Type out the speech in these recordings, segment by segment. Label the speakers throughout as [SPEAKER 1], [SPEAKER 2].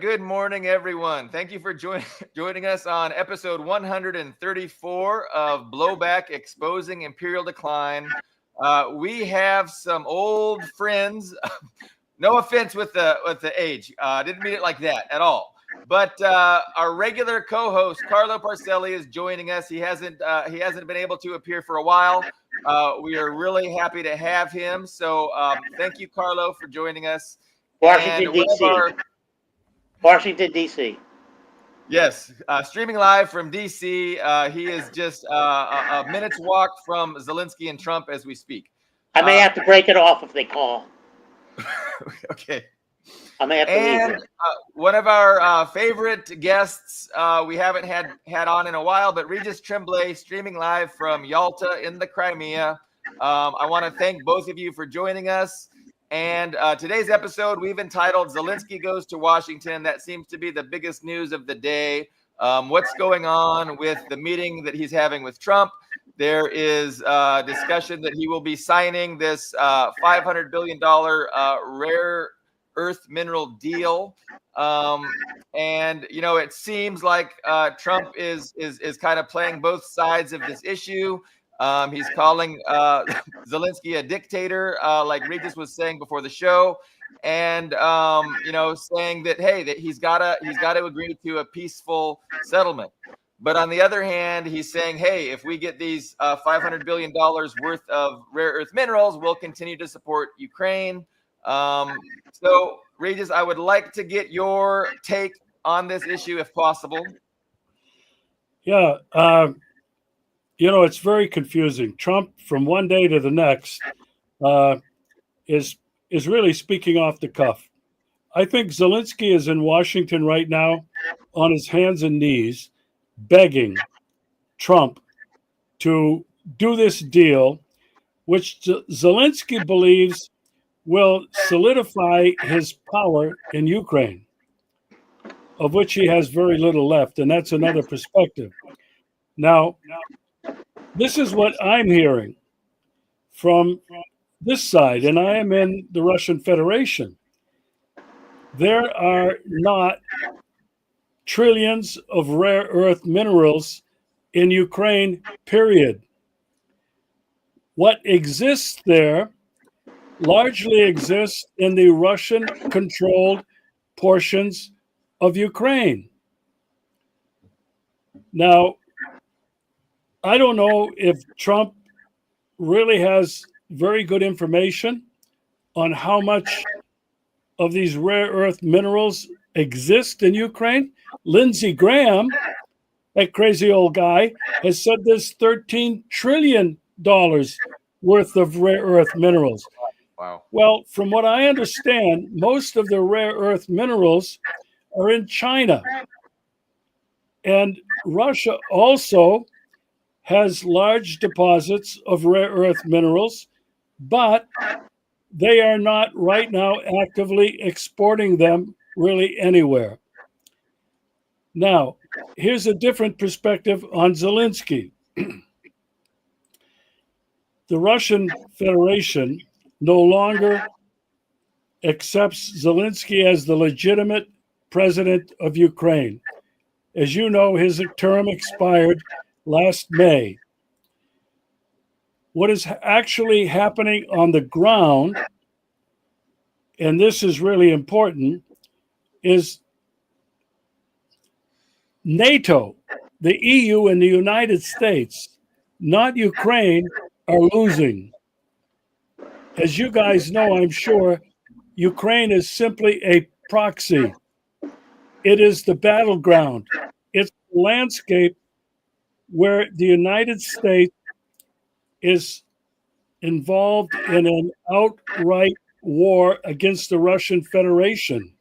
[SPEAKER 1] Good morning, everyone. Thank you for joining us on episode 134 of Blowback, Exposing Imperial Decline. We have some old friends. No offense with the age. Didn't mean it like that at all. But our regular co-host Carlo Parcelli is joining us. He hasn't been able to appear for a while. We are really happy to have him. So thank you, Carlo, for joining us.
[SPEAKER 2] Washington, D.C. Washington, D.C.
[SPEAKER 1] Yes, streaming live from D.C. He is just a minute's walk from Zelensky and Trump as we speak.
[SPEAKER 2] I may have to break it off if they call.
[SPEAKER 1] Okay.
[SPEAKER 2] I may have to leave it.
[SPEAKER 1] One of our favorite guests we haven't had on in a while, but Regis Tremblay, streaming live from Yalta in the Crimea. I want to thank both of you for joining us. And today's episode we've entitled Zelensky Goes to Washington. That seems to be the biggest news of the day. What's going on with the meeting that he's having with Trump? There is discussion that he will be signing this $500 billion rare earth mineral deal. And, you know, it seems like Trump is kind of playing both sides of this issue. He's calling Zelensky a dictator, like Regis was saying before the show, and you know, saying that hey, that he's got to agree to a peaceful settlement. But on the other hand, he's saying, hey, if we get these $500 billion worth of rare earth minerals, we'll continue to support Ukraine. So, Regis, I would like to get your take on this issue, if possible.
[SPEAKER 3] Yeah. You know, it's very confusing. Trump, from one day to the next, is really speaking off the cuff. I think Zelensky is in Washington right now on his hands and knees, begging Trump to do this deal, which Zelensky believes will solidify his power in Ukraine, of which he has very little left, and that's another perspective. Now, this is what I'm hearing from this side, and I am in the Russian Federation. There are not trillions of rare earth minerals in Ukraine, period. What exists there largely exists in the Russian-controlled portions of Ukraine. Now, I don't know if Trump really has very good information on how much of these rare earth minerals exist in Ukraine. Lindsey Graham, that crazy old guy, has said there's $13 trillion worth of rare earth minerals.
[SPEAKER 1] Wow.
[SPEAKER 3] Well, from what I understand, most of the rare earth minerals are in China. And Russia also has large deposits of rare earth minerals, but they are not right now actively exporting them really anywhere. Now, here's a different perspective on Zelensky. The Russian Federation no longer accepts Zelensky as the legitimate president of Ukraine. As you know, his term expired last May. What is actually happening on the ground, and this is really important, is NATO, the EU, and the United States, not Ukraine, are losing. As you guys know, I'm sure, Ukraine is simply a proxy. It is the battleground. It's the landscape where the United States is involved in an outright war against the Russian Federation.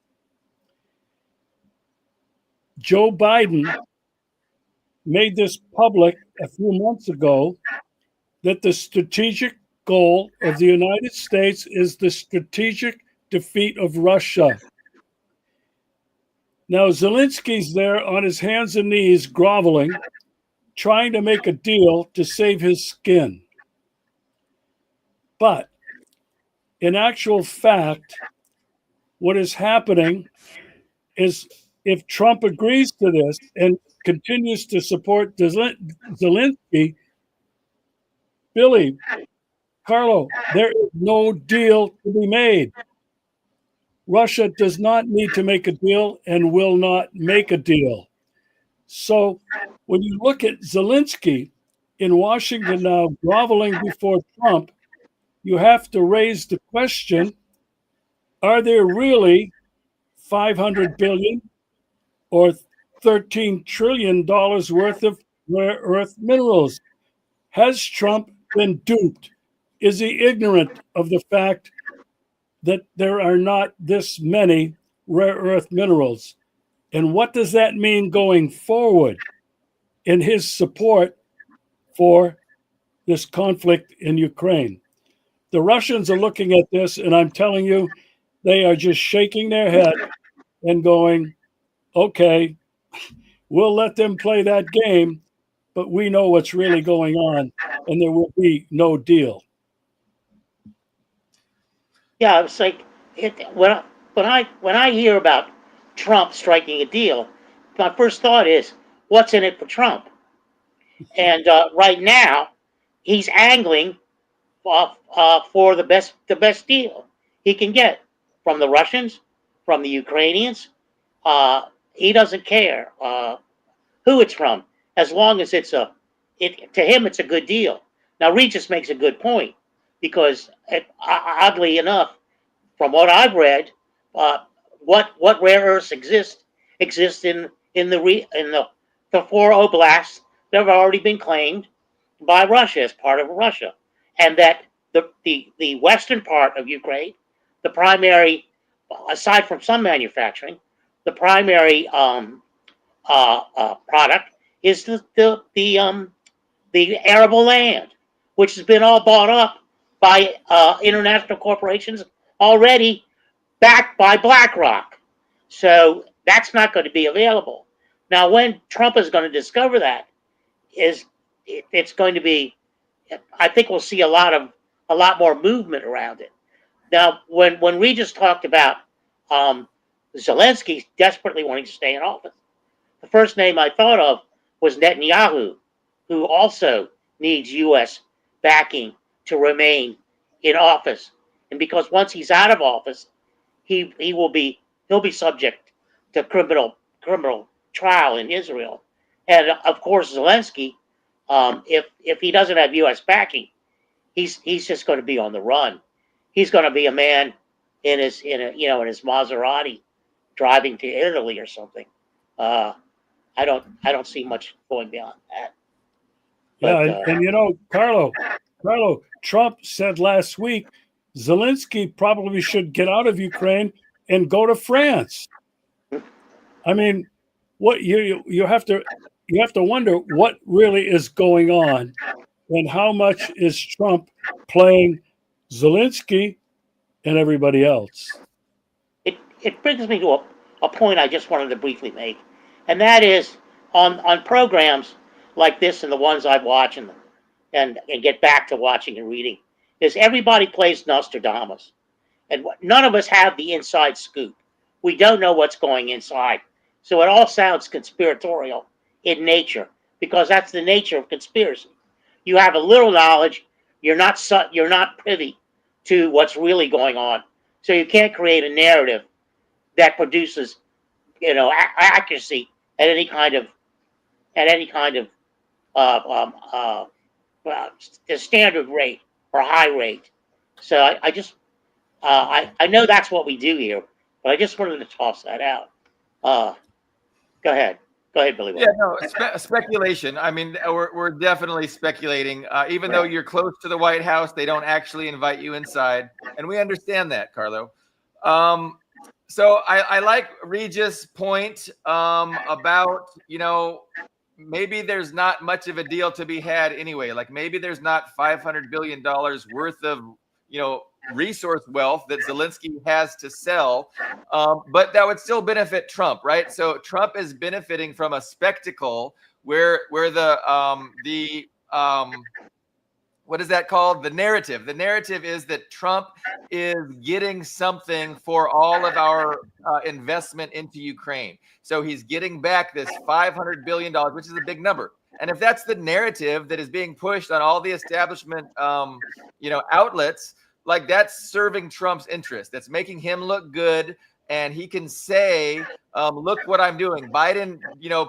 [SPEAKER 3] Joe Biden made this public a few months ago that the strategic goal of the United States is the strategic defeat of Russia. Now, Zelensky's there on his hands and knees, groveling, trying to make a deal to save his skin. But in actual fact, what is happening is if Trump agrees to this and continues to support Zelensky, Billy, Carlo, there is no deal to be made. Russia does not need to make a deal and will not make a deal. So when you look at Zelensky in Washington now groveling before Trump, you have to raise the question, are there really 500 billion or $13 trillion worth of rare earth minerals? Has Trump been duped? Is he ignorant of the fact that there are not this many rare earth minerals? And what does that mean going forward in his support for this conflict in Ukraine? The Russians are looking at this, and I'm telling you, they are just shaking their head and going, okay, we'll let them play that game, but we know what's really going on, and there will be no deal.
[SPEAKER 2] Yeah, it's like when I hear about Trump striking a deal, my first thought is, what's in it for Trump? And right now, he's angling for the best deal he can get from the Russians, from the Ukrainians. He doesn't care who it's from, as long as to him it's a good deal. Now Regis makes a good point, because oddly enough, from what I've read, what rare earths exist in the four oblasts that have already been claimed by Russia as part of Russia, and that the western part of Ukraine, the primary, aside from some manufacturing, the primary product is the arable land, which has been all bought up by international corporations already, backed by BlackRock. So that's not going to be available. Now, when Trump is going to discover that, it's going to be, I think we'll see a lot more movement around it. Now, when Regis talked about Zelensky desperately wanting to stay in office, the first name I thought of was Netanyahu, who also needs U.S. backing to remain in office. And because once he's out of office, he'll be subject to criminal trial in Israel. And of course, Zelensky, if he doesn't have U.S. backing, he's just going to be on the run. He's going to be a man in his Maserati driving to Italy or something. I don't see much going beyond that. But,
[SPEAKER 3] yeah, and Carlo, Trump said last week Zelensky probably should get out of Ukraine and go to France. I mean, what you have to wonder what really is going on, and how much is Trump playing Zelensky and everybody else.
[SPEAKER 2] It brings me to a point I just wanted to briefly make, and that is on programs like this and the ones I've watched and get back to watching and reading, is everybody plays Nostradamus, and none of us have the inside scoop. We don't know what's going inside, so it all sounds conspiratorial in nature, because that's the nature of conspiracy. You have a little knowledge, you're not privy to what's really going on, so you can't create a narrative that produces, accuracy at any kind of the standard rate or high rate. So I know that's what we do here, but I just wanted to toss that out. Go ahead, Billy.
[SPEAKER 1] Yeah, no, speculation. I mean, we're definitely speculating. Even though you're close to the White House, they don't actually invite you inside, and we understand that, Carlo. So I like Regis' point about, maybe there's not much of a deal to be had anyway. Like maybe there's not $500 billion worth of, resource wealth that Zelensky has to sell, but that would still benefit Trump, right? So Trump is benefiting from a spectacle where the what is that called? The narrative. The narrative is that Trump is getting something for all of our investment into Ukraine. So he's getting back this $500 billion, which is a big number. And if that's the narrative that is being pushed on all the establishment, outlets, like that's serving Trump's interest. That's making him look good. And he can say, look what I'm doing. Biden,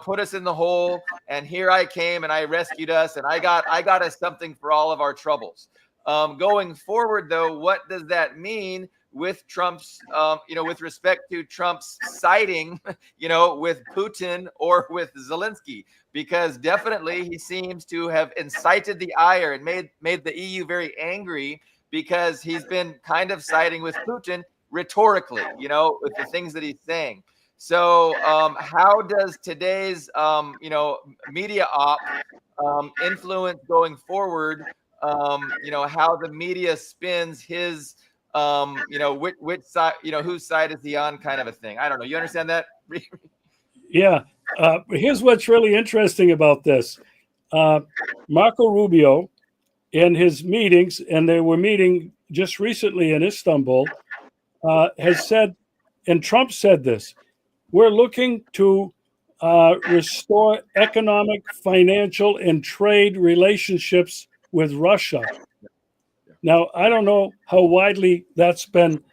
[SPEAKER 1] put us in the hole, and here I came and I rescued us, and I got us something for all of our troubles. Going forward, though, what does that mean with Trump's, with respect to Trump's siding, with Putin or with Zelensky? Because definitely he seems to have incited the ire and made the EU very angry because he's been kind of siding with Putin rhetorically, with the things that he's saying. So how does today's, media op influence going forward, how the media spins his, which side, whose side is he on kind of a thing? I don't know. You understand that?
[SPEAKER 3] Yeah. Here's what's really interesting about this. Marco Rubio, in his meetings, and they were meeting just recently in Istanbul, has said, and Trump said this, we're looking to restore economic, financial, and trade relationships with Russia. Now, I don't know how widely that's been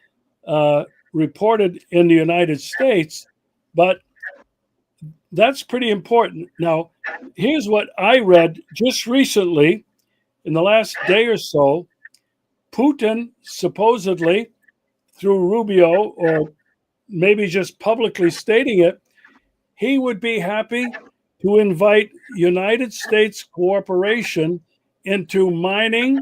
[SPEAKER 3] reported in the United States, but that's pretty important. Now, here's what I read just recently in the last day or so. Putin supposedly, through Rubio, or maybe just publicly stating it, he would be happy to invite United States cooperation into mining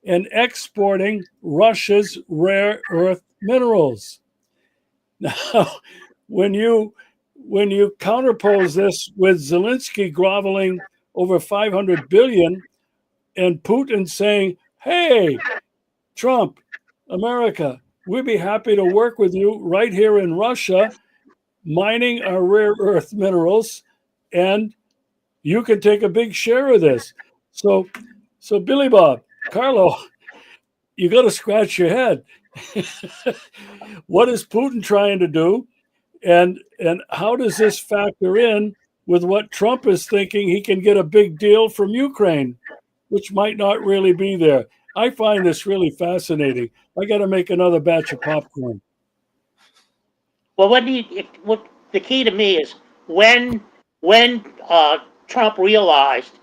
[SPEAKER 3] and exporting Russia's rare earth minerals. Now, when you counterpose this with Zelensky groveling over 500 billion and Putin saying, hey, Trump, America, we'd be happy to work with you right here in Russia, mining our rare earth minerals, and you can take a big share of this. So Billy Bob, Carlo, you got to scratch your head. What is Putin trying to do? And how does this factor in with what Trump is thinking he can get a big deal from Ukraine, which might not really be there? I find this really fascinating. I got to make another batch of popcorn.
[SPEAKER 2] Well, what the key to me is when Trump realized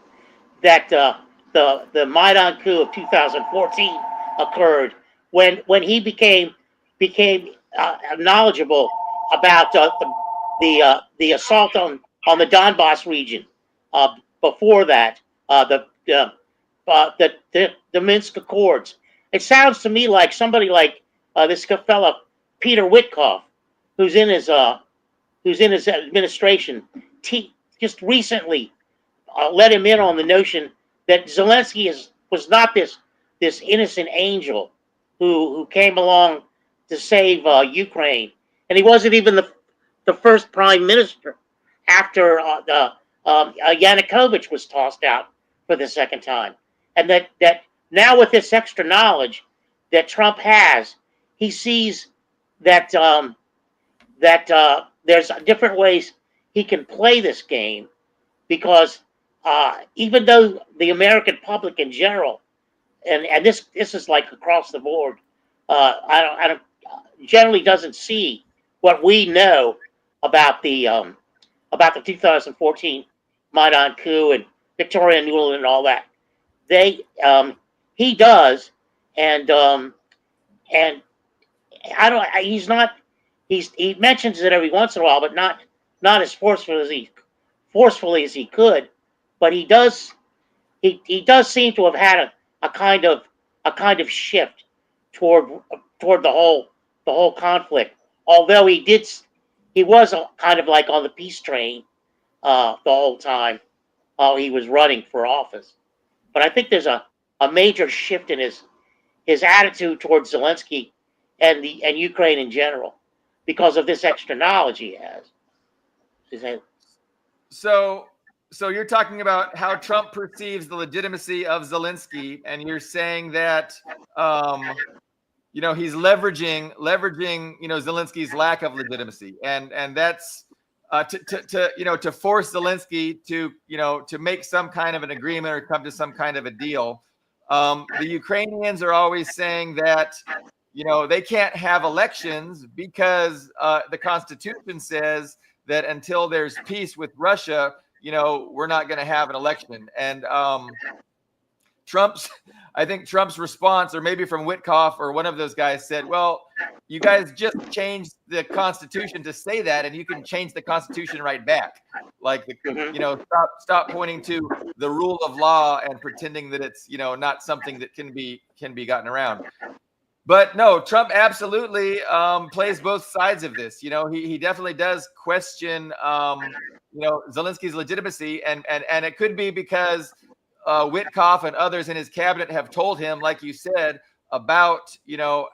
[SPEAKER 2] that the Maidan coup of 2014 occurred, when he became knowledgeable about the assault on the Donbass region. Before that, the Minsk Accords. It sounds to me like somebody like this fellow Peter Witkoff, who's in his administration, just recently let him in on the notion that Zelensky was not this innocent angel who came along to save Ukraine, and he wasn't even the first prime minister after Yanukovych was tossed out for the second time, and that now with this extra knowledge that Trump has, he sees that there's different ways he can play this game, because even though the American public in general, and this is like across the board, I don't generally doesn't see what we know about the 2014 Maidan coup and Victoria Nuland and all that. He does, and I don't. He's not. He mentions it every once in a while, but not as forcefully as he could. But he does seem to have had a kind of shift toward the whole conflict. Although he was kind of like on the peace train the whole time while he was running for office. But I think there's a major shift in his attitude towards Zelensky and Ukraine in general, because of this extra knowledge he has.
[SPEAKER 1] So so you're talking about how Trump perceives the legitimacy of Zelensky, and you're saying that he's leveraging Zelensky's lack of legitimacy, and that's to force Zelensky to make some kind of an agreement or come to some kind of a deal. The Ukrainians are always saying that they can't have elections because the Constitution says that until there's peace with Russia, we're not going to have an election. And I think Trump's response, or maybe from Witkoff or one of those guys, said, well, you guys just changed the Constitution to say that, and you can change the Constitution right back. Like, stop pointing to the rule of law and pretending that it's, not something that can be gotten around. But no, Trump absolutely plays both sides of this. He definitely does question, Zelensky's legitimacy, and it could be because Witkoff and others in his cabinet have told him, like you said, about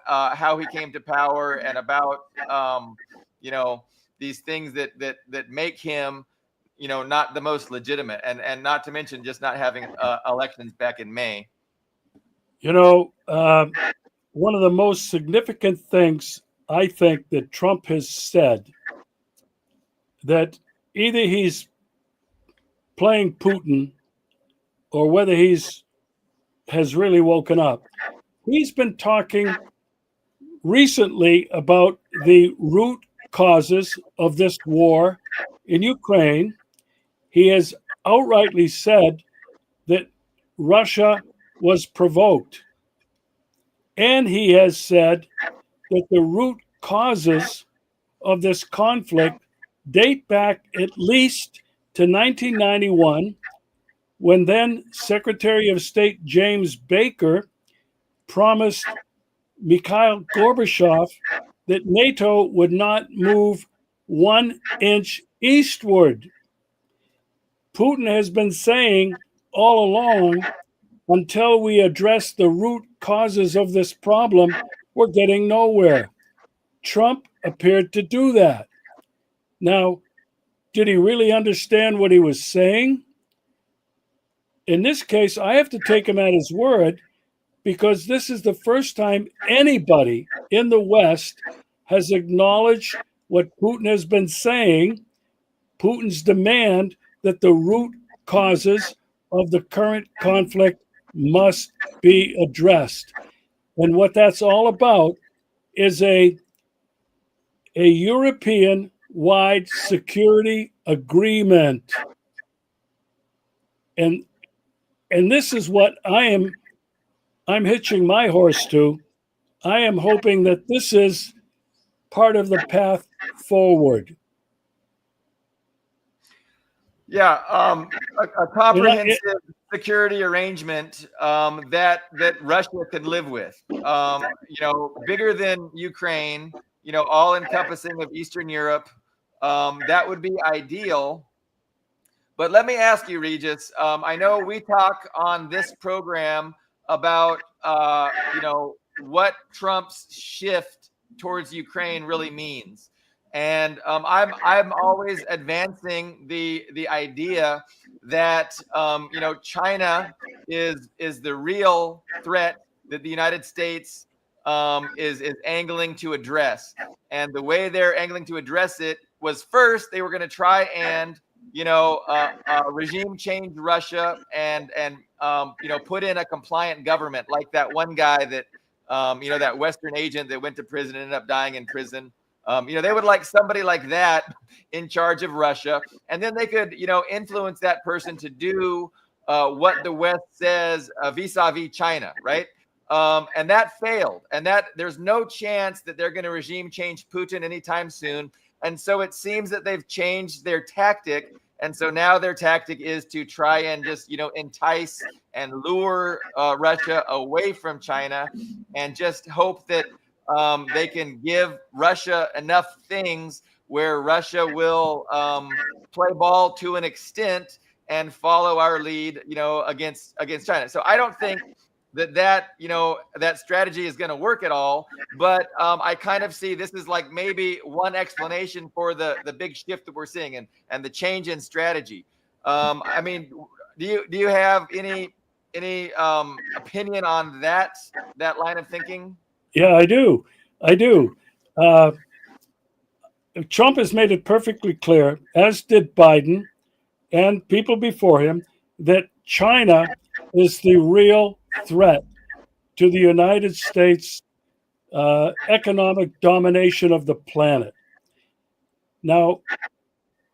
[SPEAKER 1] how he came to power and about these things that make him not the most legitimate, and not to mention just not having elections back in May.
[SPEAKER 3] One of the most significant things I think that Trump has said, that either he's playing Putin or whether has really woken up. He's been talking recently about the root causes of this war in Ukraine. He has outrightly said that Russia was provoked. And he has said that the root causes of this conflict date back at least to 1991, when then Secretary of State James Baker promised Mikhail Gorbachev that NATO would not move 1 inch eastward. Putin has been saying all along, until we address the root causes of this problem, we're getting nowhere. Trump appeared to do that. Now, did he really understand what he was saying? In this case, I have to take him at his word, because this is the first time anybody in the West has acknowledged what Putin has been saying, Putin's demand that the root causes of the current conflict must be addressed. And what that's all about is a European-wide security agreement. And this is what I'm hitching my horse to. I am hoping that this is part of the path forward.
[SPEAKER 1] Yeah, a comprehensive security arrangement that Russia could live with. Bigger than Ukraine. All encompassing of Eastern Europe. That would be ideal. But let me ask you, Regis. I know we talk on this program about what Trump's shift towards Ukraine really means. And I'm always advancing the idea that China is the real threat that the United States is angling to address. And the way they're angling to address it was, first they were going to try and regime change Russia and put in a compliant government, like that one guy that that Western agent that went to prison and ended up dying in prison. They would like somebody like that in charge of Russia, and then they could, influence that person to do what the West says vis-a-vis China, right? And that failed, and that there's no chance that they're going to regime change Putin anytime soon. And so it seems that they've changed their tactic, and so now their tactic is to try and just, entice and lure Russia away from China, and just hope that they can give Russia enough things where Russia will play ball to an extent and follow our lead, against China. So I don't think that strategy is going to work at all. But I kind of see this is like maybe one explanation for the big shift that we're seeing and the change in strategy. I mean, do you have any opinion on that line of thinking?
[SPEAKER 3] Yeah, I do. I do. Uh, Trump has made it perfectly clear, as did Biden and people before him, that China is the real threat to the United States economic domination of the planet. Now,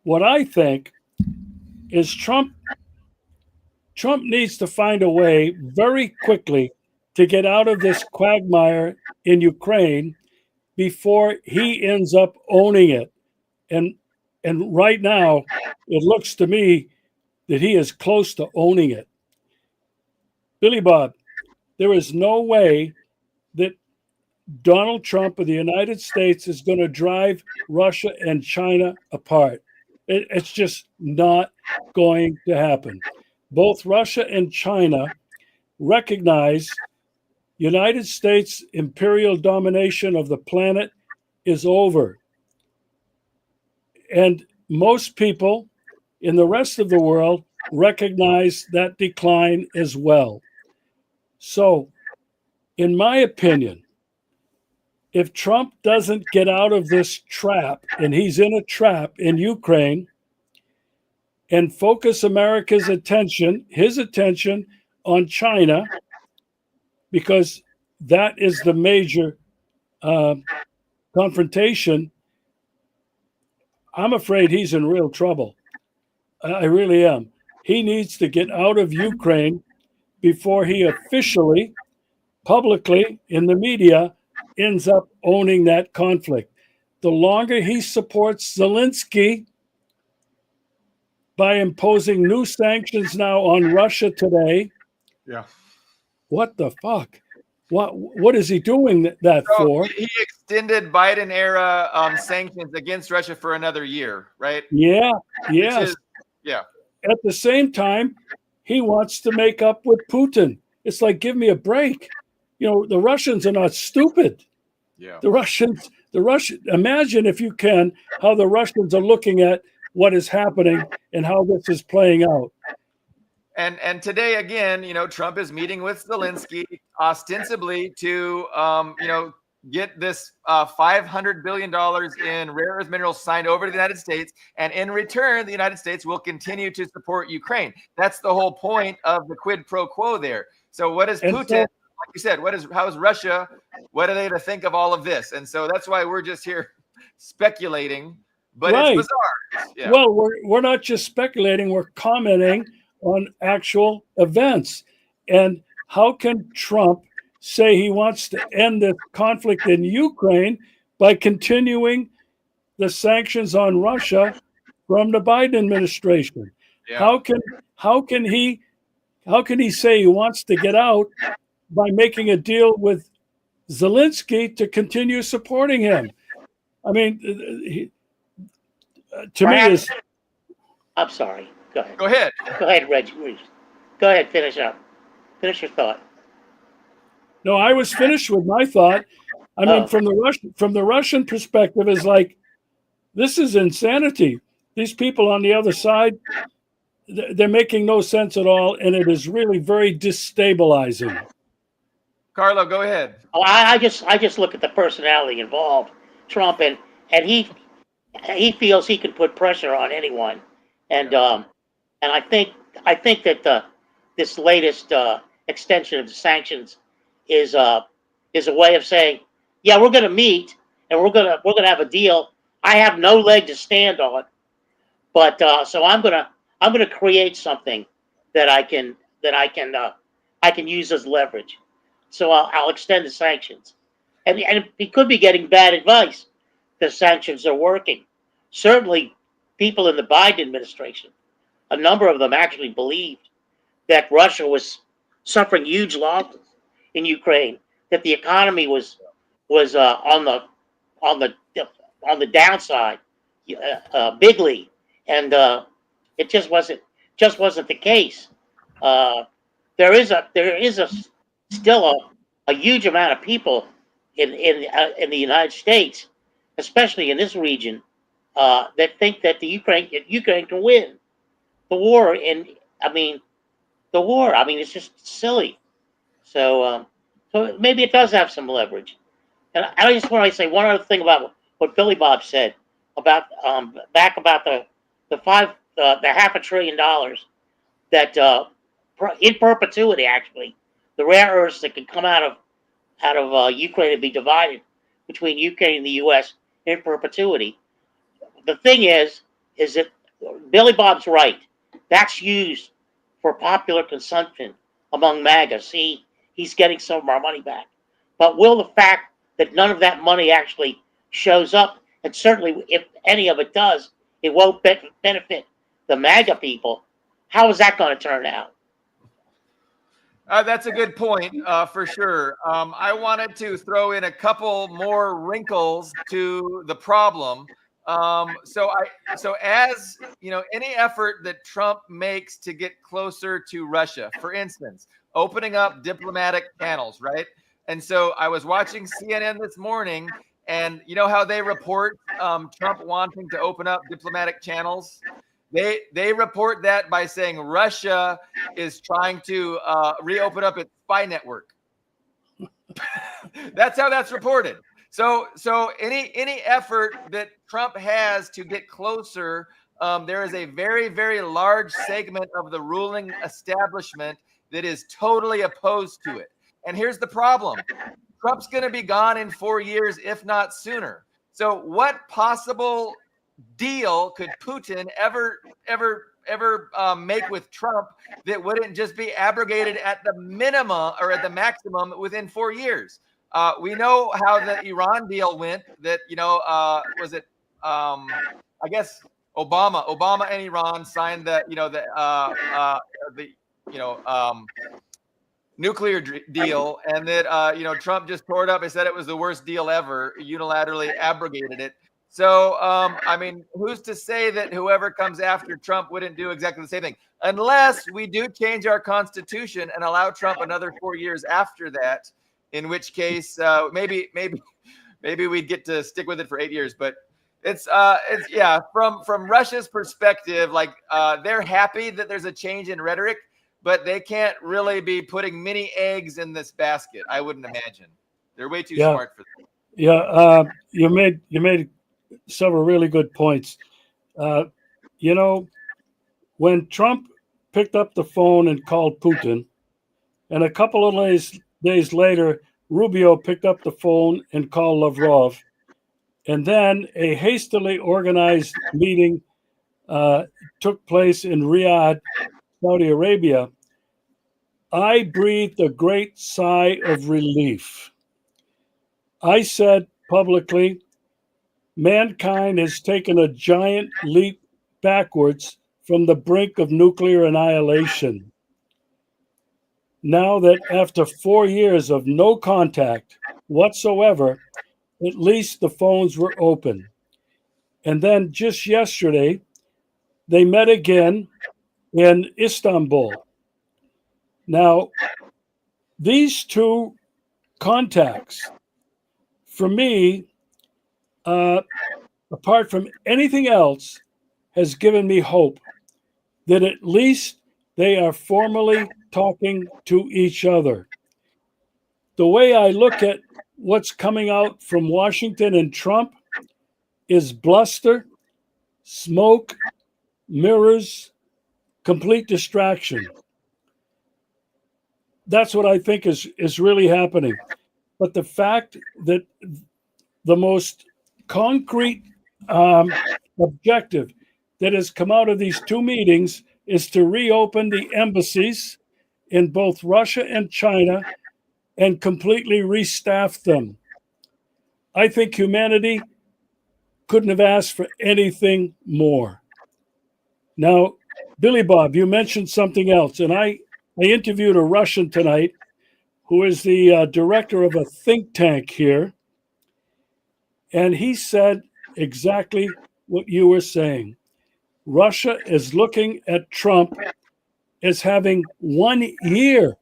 [SPEAKER 3] what I think is Trump needs to find a way very quickly to get out of this quagmire in Ukraine before he ends up owning it. And right now, it looks to me that he is close to owning it. Billy Bob, there is no way that Donald Trump of the United States is going to drive Russia and China apart. It's just not going to happen. Both Russia and China recognize United States imperial domination of the planet is over. And most people in the rest of the world recognize that decline as well. So, in my opinion, if Trump doesn't get out of this trap, and he's in a trap in Ukraine, and focus America's attention, his attention, on China, because that is the major confrontation, I'm afraid he's in real trouble. I really am. He needs to get out of Ukraine before he officially, publicly, in the media, ends up owning that conflict. The longer he supports Zelensky by imposing new sanctions now on Russia today,
[SPEAKER 1] Yeah.
[SPEAKER 3] what the fuck? What is he doing that
[SPEAKER 1] So
[SPEAKER 3] for?
[SPEAKER 1] he extended Biden era sanctions against Russia for another year, right?
[SPEAKER 3] Yeah,
[SPEAKER 1] Which
[SPEAKER 3] yes.
[SPEAKER 1] is, yeah.
[SPEAKER 3] At the same time, he wants to make up with Putin. It's like, give me a break. You know, the Russians are not stupid.
[SPEAKER 1] Yeah.
[SPEAKER 3] The Russians, imagine if you can, how the Russians are looking at what is happening and how this is playing out.
[SPEAKER 1] And today again, Trump is meeting with Zelensky ostensibly to get this $500 billion in rare earth minerals signed over to the United States, and in return, the United States will continue to support Ukraine. That's the whole point of the quid pro quo there. So what is Putin? Like you said, how is Russia? What are they to think of all of this? And so that's why we're just here speculating. But
[SPEAKER 3] right.
[SPEAKER 1] It's bizarre. Yeah.
[SPEAKER 3] Well, we're not just speculating; we're commenting on actual events. And how can Trump say he wants to end the conflict in Ukraine by continuing the sanctions on Russia from the Biden administration?
[SPEAKER 1] Yeah.
[SPEAKER 3] How can he say he wants to get out by making a deal with Zelensky to continue supporting him? I mean, to me, is.
[SPEAKER 2] I'm sorry. Go ahead.
[SPEAKER 1] Go ahead.
[SPEAKER 2] Go ahead, Reggie. Go ahead. Finish up. Finish your thought.
[SPEAKER 3] No, I was finished with my thought. I mean, from the Russian perspective, is like, this is insanity. These people on the other side, they're making no sense at all, and it is really very destabilizing.
[SPEAKER 1] Carlo, go ahead.
[SPEAKER 2] Oh, I just look at the personality involved, Trump, and he feels he can put pressure on anyone, and I think that this latest extension of the sanctions is a way of saying, yeah, we're going to meet and we're going to have a deal. I have no leg to stand on, but so I'm gonna create something that I can use as leverage. So I'll extend the sanctions, and he could be getting bad advice. The sanctions are working. Certainly, people in the Biden administration, a number of them actually believed that Russia was suffering huge losses in Ukraine, that the economy was on the downside, bigly, and it just wasn't the case. There is still a huge amount of people in the United States, especially in this region, that think that the Ukraine can win. the war, the war. I mean, it's just silly. So, so maybe it does have some leverage. And I just want to say one other thing about what Billy Bob said about back about the half $1 trillion that in perpetuity, actually, the rare earths that can come out of Ukraine and be divided between Ukraine and the U.S. in perpetuity. The thing is that Billy Bob's right. That's used for popular consumption among MAGA. See, he's getting some of our money back. But will the fact that none of that money actually shows up, and certainly if any of it does, it won't benefit the MAGA people, how is that going to turn out?
[SPEAKER 1] That's a good point, for sure. I wanted to throw in a couple more wrinkles to the problem. So as you know, any effort that Trump makes to get closer to Russia, for instance, opening up diplomatic channels, right? And so I was watching CNN this morning, and you know how they report Trump wanting to open up diplomatic channels? They report that by saying Russia is trying to reopen up its spy network. That's how that's reported. So any effort that Trump has to get closer, there is a very, very large segment of the ruling establishment that is totally opposed to it. And here's the problem. Trump's going to be gone in 4 years, if not sooner. So what possible deal could Putin ever make with Trump that wouldn't just be abrogated at the minimum or at the maximum within 4 years? We know how the Iran deal went. That was it? I guess Obama and Iran signed the nuclear deal, and that Trump just tore it up and said it was the worst deal ever, unilaterally abrogated it. So, I mean, who's to say that whoever comes after Trump wouldn't do exactly the same thing? Unless we do change our constitution and allow Trump another 4 years after that, in which case maybe we'd get to stick with it for 8 years. But it's from Russia's perspective, like they're happy that there's a change in rhetoric, but they can't really be putting many eggs in this basket. I wouldn't imagine. They're way too smart for that.
[SPEAKER 3] Yeah, you made several really good points. When Trump picked up the phone and called Putin, and a couple of days later, Rubio picked up the phone and called Lavrov, and then a hastily organized meeting took place in Riyadh, Saudi Arabia, I breathed a great sigh of relief. I said publicly, mankind has taken a giant leap backwards from the brink of nuclear annihilation. Now that after 4 years of no contact whatsoever, at least the phones were open. And then just yesterday, they met again in Istanbul. Now, these two contacts, for me, apart from anything else, has given me hope that at least they are formally talking to each other. The way I look at what's coming out from Washington and Trump is bluster, smoke, mirrors, complete distraction. That's what I think is really happening. But the fact that the most concrete objective that has come out of these two meetings is to reopen the embassies in both Russia and China and completely restaff them. I think humanity couldn't have asked for anything more. Now, Billy Bob, you mentioned something else, and I interviewed a Russian tonight who is the director of a think tank here, and he said exactly what you were saying. Russia is looking at Trump as having 1 year,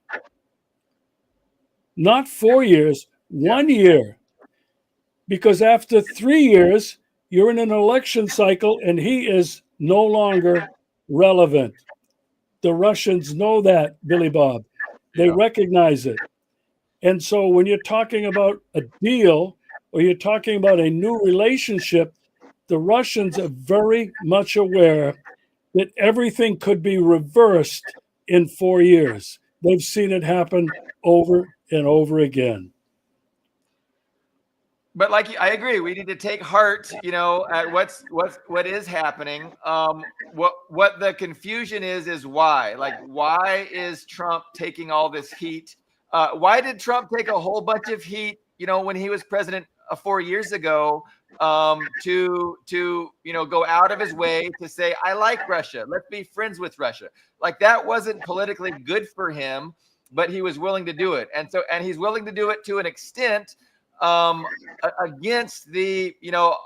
[SPEAKER 3] not 4 years, 1 year. Because after 3 years, you're in an election cycle and he is no longer relevant. The Russians know that, Billy Bob. They recognize it. And so when you're talking about a deal or you're talking about a new relationship, the Russians are very much aware that everything could be reversed in 4 years. They've seen it happen over and over again.
[SPEAKER 1] But I agree, we need to take heart, at what is happening. What the confusion is why. Like, why is Trump taking all this heat? Why did Trump take a whole bunch of heat, when he was president 4 years ago, to go out of his way to say, I like Russia, let's be friends with Russia. Like, that wasn't politically good for him, but he was willing to do it. And he's willing to do it to an extent, against the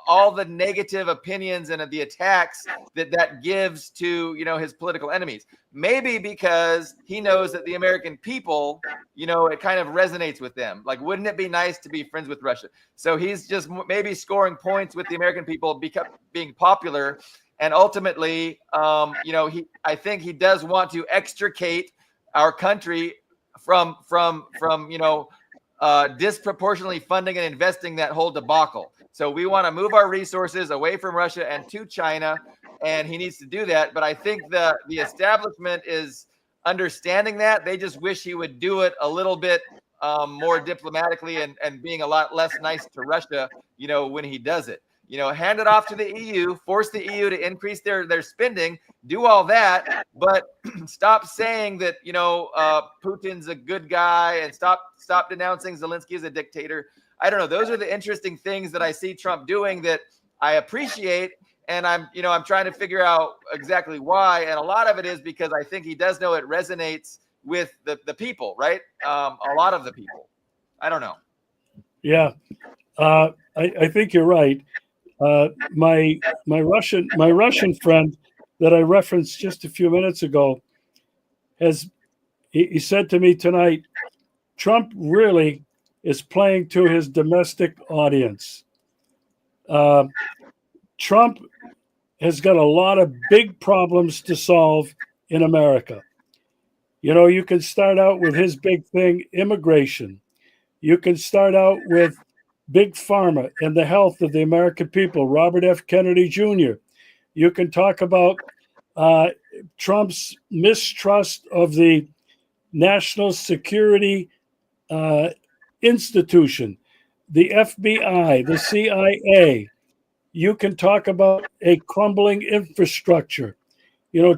[SPEAKER 1] all the negative opinions and the attacks that gives to his political enemies. Maybe because he knows that the American people, it kind of resonates with them. Like, wouldn't it be nice to be friends with Russia? So he's just maybe scoring points with the American people, being popular, and ultimately, I think he does want to extricate our country from disproportionately funding and investing that whole debacle. So we want to move our resources away from Russia and to China, and he needs to do that. But I think the establishment is understanding that. They just wish he would do it a little bit more diplomatically and being a lot less nice to Russia, when he does it. Hand it off to the EU, force the EU to increase their spending, do all that, but stop saying that, Putin's a good guy, and stop denouncing Zelensky as a dictator. I don't know. Those are the interesting things that I see Trump doing that I appreciate. And I'm trying to figure out exactly why. And a lot of it is because I think he does know it resonates with the people, right? A lot of the people. I don't know.
[SPEAKER 3] Yeah, I think you're right. My Russian friend that I referenced just a few minutes ago he said to me tonight, Trump really is playing to his domestic audience. Trump has got a lot of big problems to solve in America. You can start out with his big thing, immigration. You can start out with big pharma and the health of the American people, Robert F. Kennedy Jr. You can talk about Trump's mistrust of the National Security Institution, the FBI, the CIA. You can talk about a crumbling infrastructure.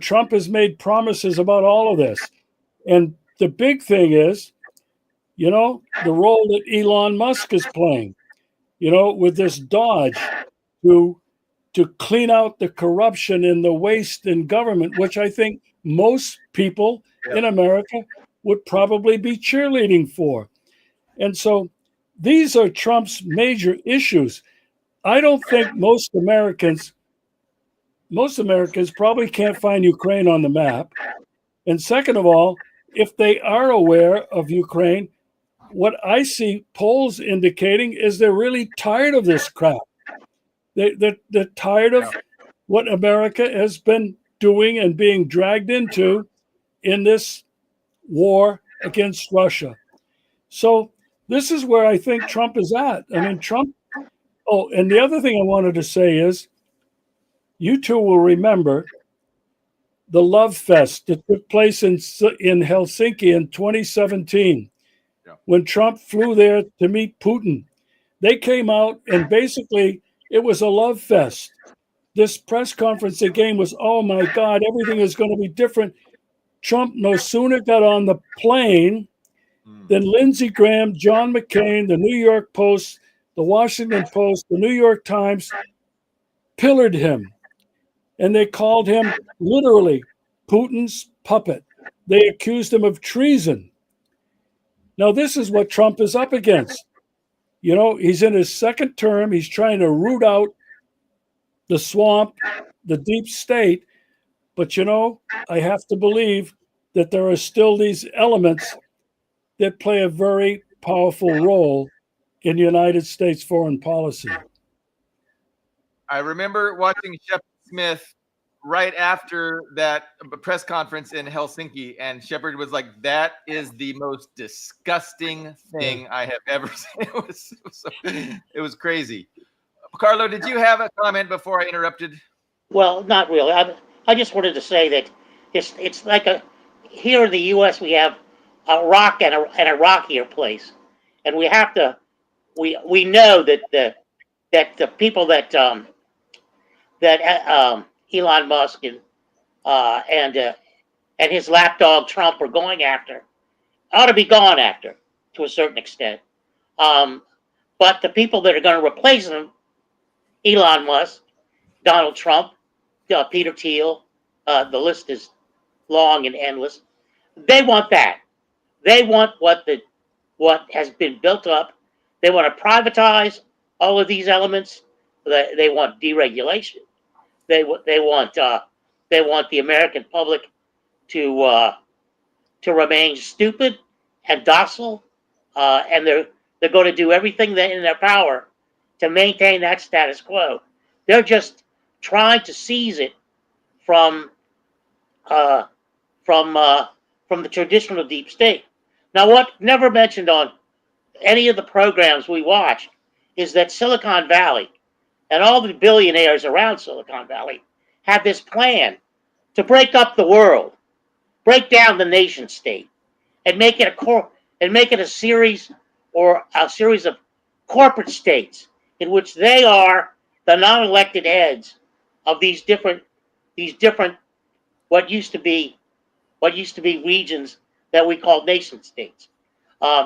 [SPEAKER 3] Trump has made promises about all of this. And the big thing is, the role that Elon Musk is playing, with this Dodge to clean out the corruption and the waste in government, which I think most people in America would probably be cheerleading for. And so these are Trump's major issues. I don't think most Americans probably can't find Ukraine on the map. And second of all, if they are aware of Ukraine, what I see polls indicating is they're really tired of this crap. They're tired of what America has been doing and being dragged into in this war against Russia. So this is where I think Trump is at. I mean, Trump. Oh, and the other thing I wanted to say is, you two will remember the Love Fest that took place in Helsinki in 2017, when Trump flew there to meet Putin. They came out and basically it was a love fest. This press conference again was, oh my God, everything is going to be different. Trump no sooner got on the plane than Lindsey Graham, John McCain, the New York Post, the Washington Post, the New York Times pillared him. And they called him literally Putin's puppet. They accused him of treason. Now, this is what Trump is up against. He's in his second term. He's trying to root out the swamp, the deep state. But, I have to believe that there are still these elements that play a very powerful role in United States foreign policy.
[SPEAKER 1] I remember watching Shep Smith right after that press conference in Helsinki, and Shepard was like, "That is the most disgusting thing I have ever seen." It was crazy. Carlo, did you have a comment before I interrupted?
[SPEAKER 2] Well, not really. I just wanted to say that it's like here in the U.S. we have a rock and a rockier place, and we know that the people that Elon Musk and his lapdog Trump are going after ought to be gone after to a certain extent. Um, but the people that are going to replace them, Elon Musk, Donald Trump, Peter Thiel, the list is long and endless. They want that. They want what has been built up. They want to privatize all of these elements. They want deregulation. They want the American public to remain stupid and docile, and they're going to do everything that in their power to maintain that status quo. They're just trying to seize it from uh, from the traditional deep state. Now, what never mentioned on any of the programs we watched is that Silicon Valley and all the billionaires around Silicon Valley have this plan to break up the world, break down the nation state, and make it a series of corporate states in which they are the non-elected heads of these different what used to be regions that we call nation states.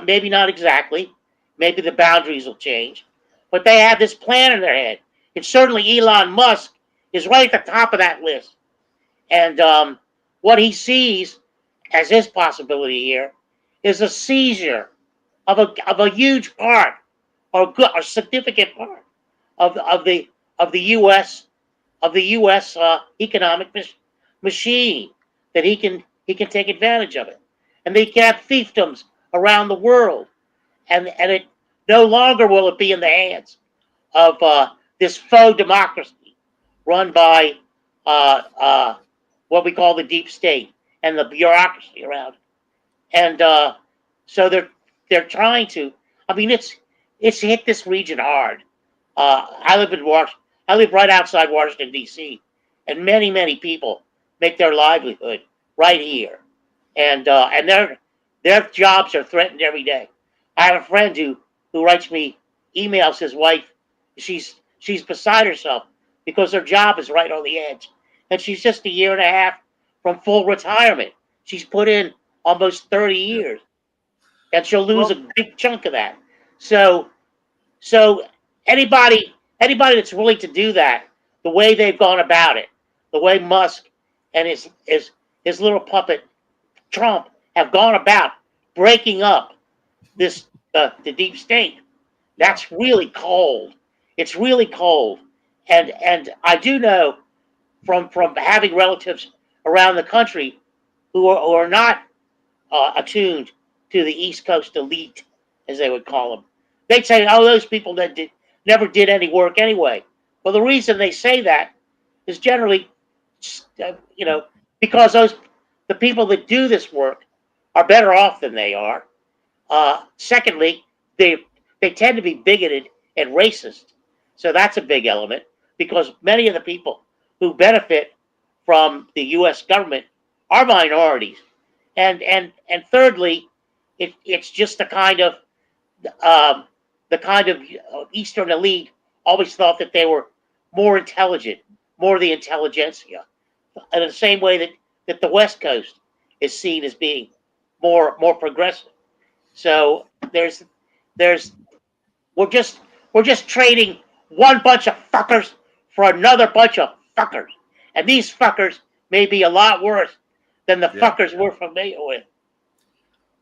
[SPEAKER 2] Maybe not exactly. Maybe the boundaries will change, but they have this plan in their head. And certainly Elon Musk is right at the top of that list. And what he sees as his possibility here is a seizure of a huge part or significant part of the U.S. Economic machine that he can take advantage of it, and they can have fiefdoms around the world, and it no longer will it be in the hands of this faux democracy run by what we call the deep state and the bureaucracy around it. And so they're trying to. I mean, it's hit this region hard. I live in Washington. I live right outside Washington D.C., and many people make their livelihood right here, and their jobs are threatened every day. I have a friend who writes me emails. His wife, she's beside herself because her job is right on the edge, and she's just a year and a half from full retirement. She's put in almost 30 years, and she'll lose a big chunk of that. So anybody that's willing to do that, the way they've gone about it, the way Musk and his little puppet Trump have gone about breaking up this the deep state, that's really cold. It's really cold, and I do know from having relatives around the country who are not attuned to the East Coast elite, as they would call them. They'd say, "Oh, those people that never did any work anyway." Well, the reason they say that is generally, because the people that do this work are better off than they are. Secondly, they tend to be bigoted and racist, so that's a big element because many of the people who benefit from the U.S. government are minorities, and thirdly, it's just the kind of Eastern elite always thought that they were more intelligent, more the intelligentsia, in the same way that the West Coast is seen as being more progressive. So we're just trading one bunch of fuckers for another bunch of fuckers, and these fuckers may be a lot worse than the fuckers we're familiar with.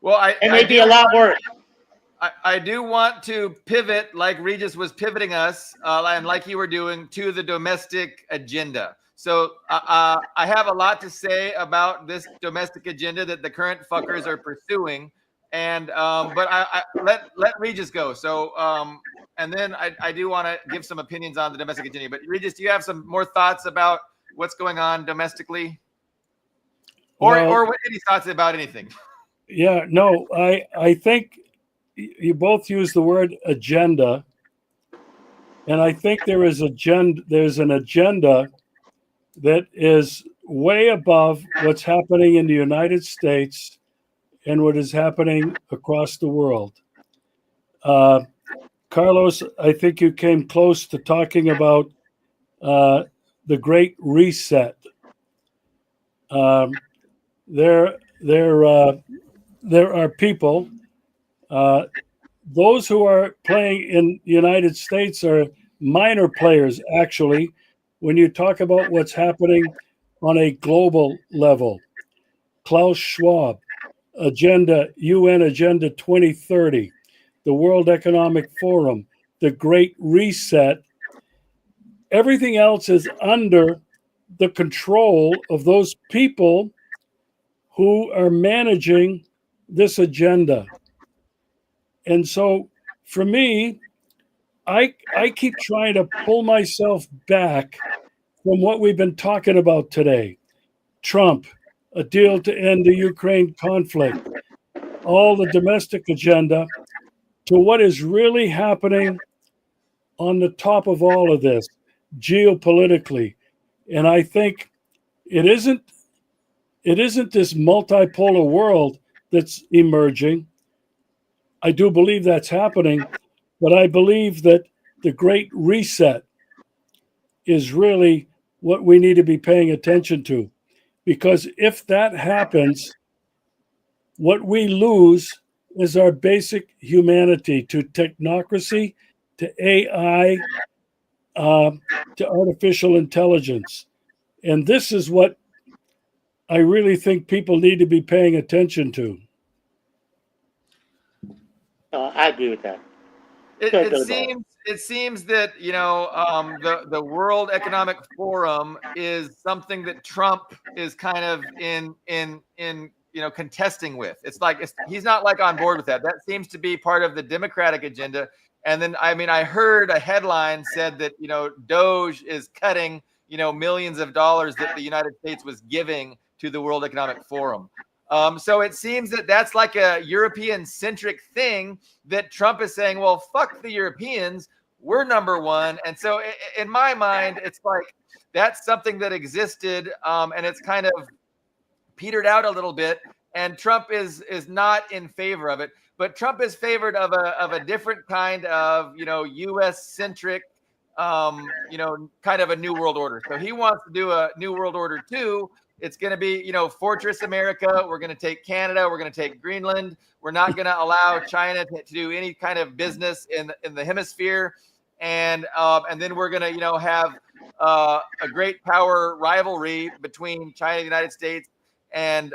[SPEAKER 1] Well,
[SPEAKER 2] it may be a lot worse.
[SPEAKER 1] I do want to pivot, like Regis was pivoting us, and like you were doing, to the domestic agenda. So I have a lot to say about this domestic agenda that the current fuckers are pursuing, and but I let Regis go. So and then I do want to give some opinions on the domestic agenda. But Regis, do you have some more thoughts about what's going on domestically,
[SPEAKER 3] Well,
[SPEAKER 1] or what any thoughts about anything?
[SPEAKER 3] yeah, no, I think you both use the word agenda, and I think there's an agenda that is way above what's happening in the United States and what is happening across the world. Uh, Carlos, I think you came close to talking about uh, the Great Reset. Um, there, there, there are people. Uh, those who are playing in the United States are minor players, actually, when you talk about what's happening on a global level. Klaus Schwab, UN Agenda 2030, the World Economic Forum, the Great Reset. Everything else is under the control of those people who are managing this agenda. And so for me, I keep trying to pull myself back from what we've been talking about today. Trump, a deal to end the Ukraine conflict, all the domestic agenda, to what is really happening on the top of all of this geopolitically. And I think it isn't this multipolar world that's emerging. I do believe that's happening, but I believe that the Great Reset is really what we need to be paying attention to. Because if that happens, what we lose is our basic humanity to technocracy, to AI, to artificial intelligence. And this is what I really think people need to be paying attention to.
[SPEAKER 2] I agree with that.
[SPEAKER 1] It,
[SPEAKER 2] Good,
[SPEAKER 1] it
[SPEAKER 2] Billy Bob.
[SPEAKER 1] seems it seems that the World Economic Forum is something that Trump is kind of in contesting with. He's not like on board with that. That seems to be part of the Democratic agenda. And then I heard a headline said that Doge is cutting millions of dollars that the United States was giving to the World Economic Forum. So it seems that that's like a European-centric thing that Trump is saying, well, fuck the Europeans, we're number one. And so in my mind, it's like that's something that existed, and it's kind of petered out a little bit. And Trump is not in favor of it. But Trump is favored of a different kind of U.S.-centric kind of a new world order. So he wants to do a new world order too. It's going to be, Fortress America. We're going to take Canada. We're going to take Greenland. We're not going to allow China to do any kind of business in the hemisphere. And then we're going to, have a great power rivalry between China and the United States and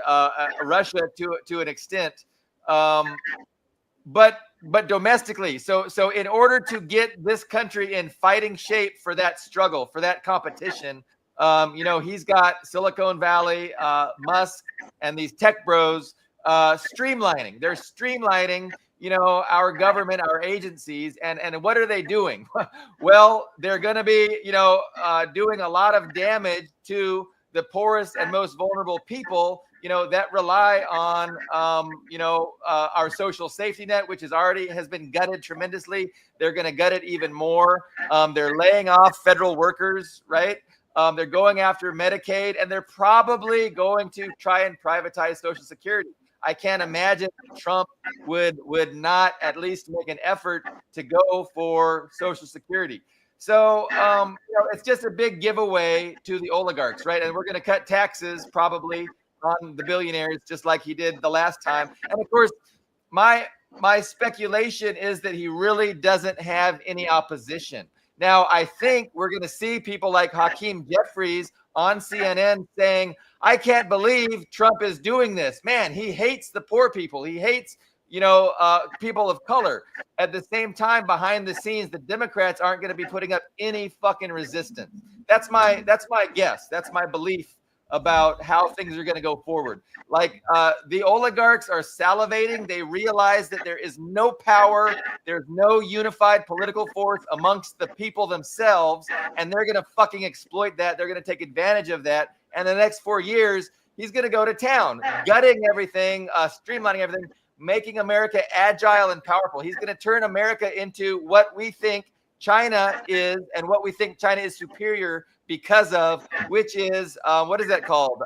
[SPEAKER 1] Russia to an extent. But domestically, so in order to get this country in fighting shape for that struggle, for that competition, he's got Silicon Valley, Musk, and these tech bros streamlining. They're streamlining, our government, our agencies, and what are they doing? Well, they're going to be, doing a lot of damage to the poorest and most vulnerable people, that rely on, our social safety net, which has been gutted tremendously. They're going to gut it even more. They're laying off federal workers, right? They're going after Medicaid, and they're probably going to try and privatize Social Security. I can't imagine Trump would not at least make an effort to go for Social Security. So it's just a big giveaway to the oligarchs, right? And we're going to cut taxes probably on the billionaires, just like he did the last time. And of course, my speculation is that he really doesn't have any opposition. Now, I think we're going to see people like Hakeem Jeffries on CNN saying, I can't believe Trump is doing this. Man, he hates the poor people. He hates, people of color. At the same time, behind the scenes, the Democrats aren't going to be putting up any fucking resistance. That's my guess. That's my belief about how things are going to go forward. Like the oligarchs are salivating. They realize that there is no power, there's no unified political force amongst the people themselves, and they're going to fucking exploit that. They're going to take advantage of that. And the next 4 years, he's going to go to town, gutting everything, streamlining everything, making America agile and powerful. He's going to turn America into what we think China is and what we think China is superior because of, which is, what is that called?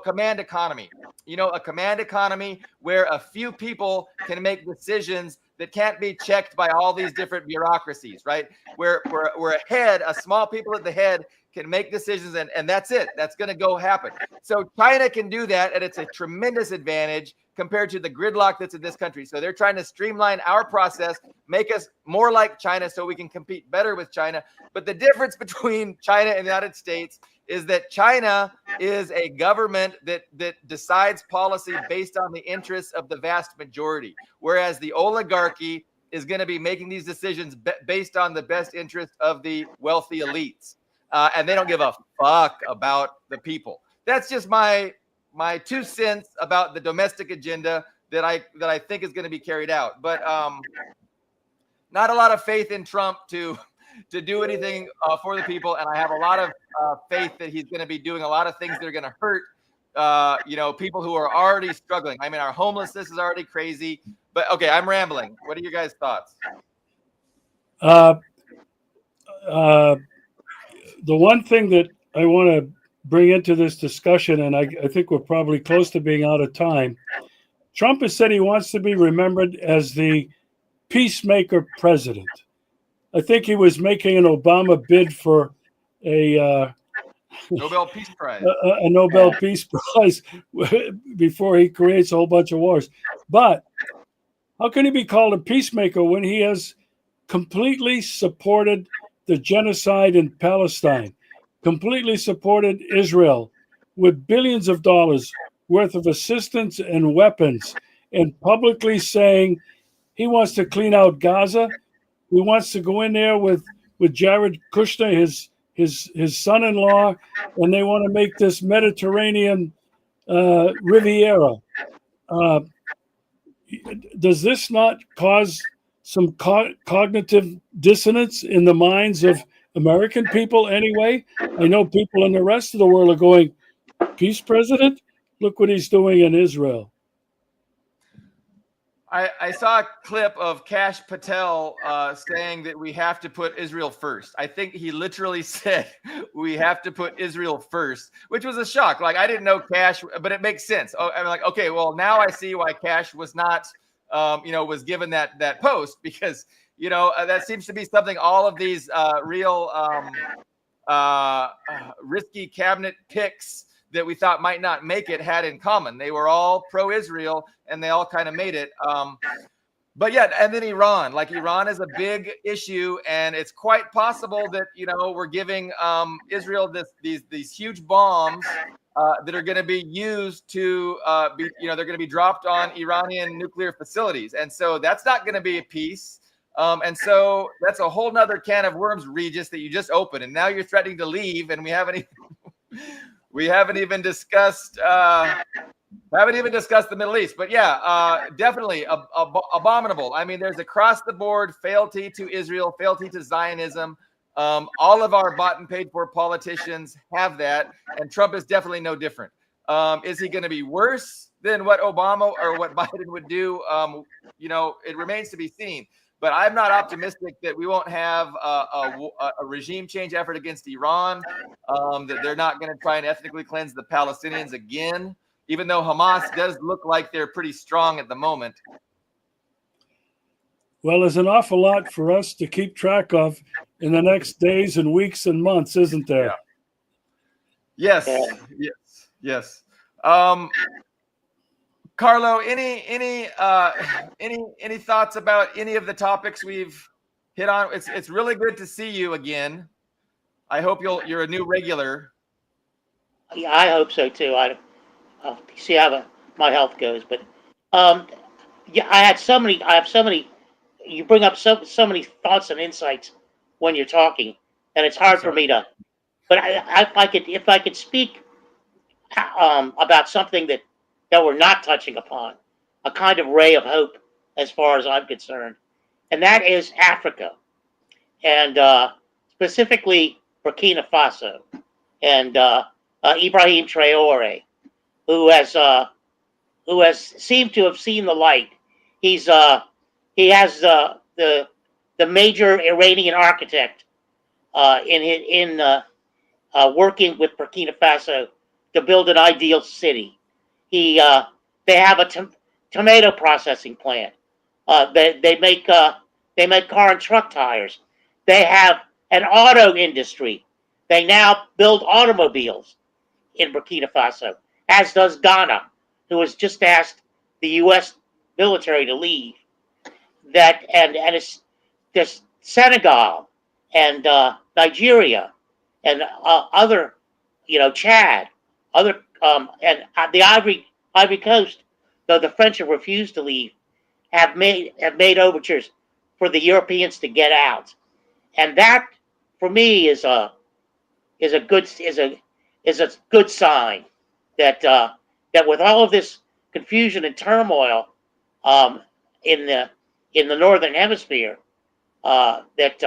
[SPEAKER 1] Command economy. You know, a command economy where a few people can make decisions that can't be checked by all these different bureaucracies, right? Where we're ahead, a small people at the head can make decisions, and that's it. That's going to go happen. So China can do that, and it's a tremendous advantage compared to the gridlock that's in this country. So they're trying to streamline our process, make us more like China so we can compete better with China. But the difference between China and the United States is that China is a government that decides policy based on the interests of the vast majority, whereas the oligarchy is going to be making these decisions based on the best interest of the wealthy elites. And they don't give a fuck about the people. That's just my 2 cents about the domestic agenda that I think is going to be carried out. But not a lot of faith in Trump to do anything for the people, and I have a lot of faith that he's going to be doing a lot of things that are going to hurt people who are already struggling. I mean, our homelessness is already crazy. But okay, I'm rambling. What are your guys' thoughts?
[SPEAKER 3] The one thing that I want to bring into this discussion, and I think we're probably close to being out of time, Trump has said he wants to be remembered as the peacemaker president. I think he was making an Obama bid for a
[SPEAKER 1] Nobel Peace Prize.
[SPEAKER 3] A Nobel Peace Prize before he creates a whole bunch of wars. But how can he be called a peacemaker when he has completely supported the genocide in Palestine, completely supported Israel with billions of dollars worth of assistance and weapons, and publicly saying he wants to clean out Gaza? He wants to go in there with Jared Kushner, his son-in-law, and they want to make this Mediterranean Riviera. Does this not cause some cognitive dissonance in the minds of American people anyway? I know people in the rest of the world are going, peace president? Look what he's doing in Israel.
[SPEAKER 1] I saw a clip of Kash Patel saying that we have to put Israel first. I think he literally said we have to put Israel first, which was a shock. Like, I didn't know Kash, but it makes sense. I'm like, okay, well, now I see why Kash was not, was given that post, because, that seems to be something all of these real risky cabinet picks that we thought might not make it had in common. They were all pro-Israel, and they all kind of made it. But yeah, and then Iran. Like, Iran is a big issue, and it's quite possible that we're giving Israel these huge bombs that are going to be used to they're going to be dropped on Iranian nuclear facilities, and so that's not going to be a peace. And so that's a whole nother can of worms, Regis, that you just opened, and now you're threatening to leave, and we haven't even discussed the Middle East. But yeah, definitely abominable. I mean, there's across the board fealty to Israel, fealty to Zionism. All of our bought and paid for politicians have that, and Trump is definitely no different. Is he going to be worse than what Obama or what Biden would do? It remains to be seen. But I'm not optimistic that we won't have a regime change effort against Iran, that they're not going to try and ethnically cleanse the Palestinians again, even though Hamas does look like they're pretty strong at the moment.
[SPEAKER 3] Well, there's an awful lot for us to keep track of in the next days and weeks and months, isn't there?
[SPEAKER 1] Yeah. Yes. Carlo, any thoughts about any of the topics we've hit on? It's really good to see you again. I hope you're a new regular.
[SPEAKER 2] Yeah, I hope so too. I'll see how my health goes, but yeah, I have so many. You bring up so many thoughts and insights when you're talking, and it's hard for me to. But if I could speak about something that we're not touching upon, a kind of ray of hope as far as I'm concerned, and that is Africa, and specifically Burkina Faso, and Ibrahim Traore, who has seemed to have seen the light. He has the major Iranian architect working with Burkina Faso to build an ideal city. They have a tomato processing plant. They make car and truck tires. They have an auto industry. They now build automobiles in Burkina Faso, as does Ghana, who has just asked the U.S. military to leave. It's there's Senegal and Nigeria and other, Chad, other and the Ivory Coast, though the French have refused to leave, have made overtures for the Europeans to get out, and that for me is a good sign that that with all of this confusion and turmoil in the northern hemisphere, that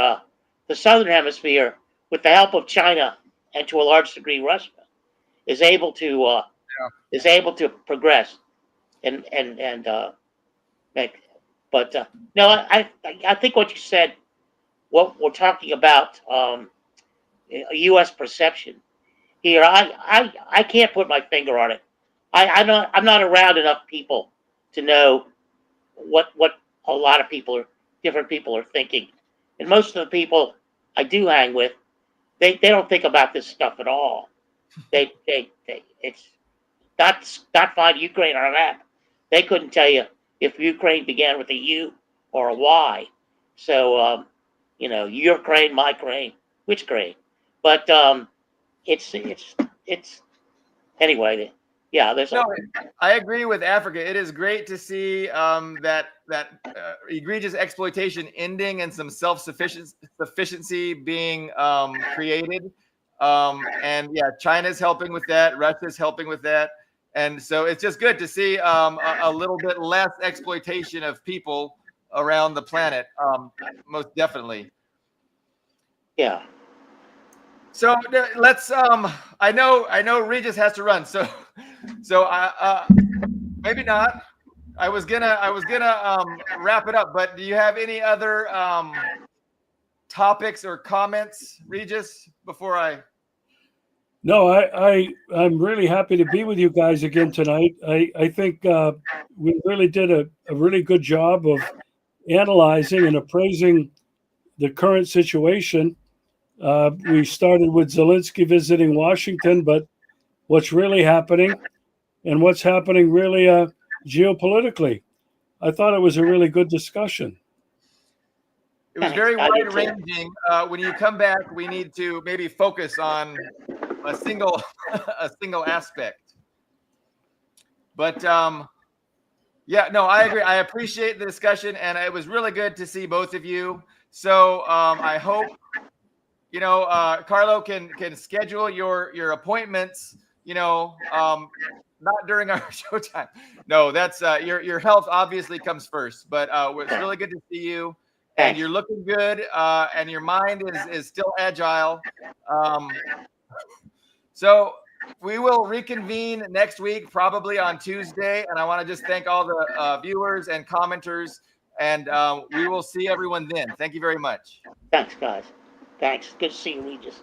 [SPEAKER 2] the southern hemisphere, with the help of China and to a large degree Russia, is able to progress and make. But no, I think what you said, what we're talking about, a U.S. perception here. I can't put my finger on it. I'm not around enough people to know what a lot of different people are thinking, and most of the people I do hang with, they don't think about this stuff at all. It's not find Ukraine on a map. They couldn't tell you if Ukraine began with a U or a Y. So your crane, my crane, which crane? But it's anyway. Yeah,
[SPEAKER 1] I agree with Africa. It is great to see that egregious exploitation ending and some self-sufficiency being created. And yeah, China's helping with that. Russia's helping with that. And so it's just good to see a little bit less exploitation of people around the planet. Most definitely.
[SPEAKER 2] Yeah.
[SPEAKER 1] So let's. I know Regis has to run. So maybe not. I was gonna wrap it up. But do you have any other topics or comments, Regis, before I?
[SPEAKER 3] No, I'm really happy to be with you guys again tonight. I think we really did a really good job of analyzing and appraising the current situation. We started with Zelensky visiting Washington, but what's really happening and what's happening really geopolitically. I thought it was a really good discussion.
[SPEAKER 1] It was very wide-ranging. When you come back, we need to maybe focus on a single aspect. But yeah, no, I agree. I appreciate the discussion, and it was really good to see both of you. So I hope Carlo can schedule your appointments. Not during our showtime. No, that's your health obviously comes first. But it's really good to see you. And you're looking good, and your mind is still agile. So we will reconvene next week, probably on Tuesday. And I want to just thank all the viewers and commenters. And we will see everyone then. Thank you very much.
[SPEAKER 2] Thanks, guys. Thanks. Good to see you, Regis.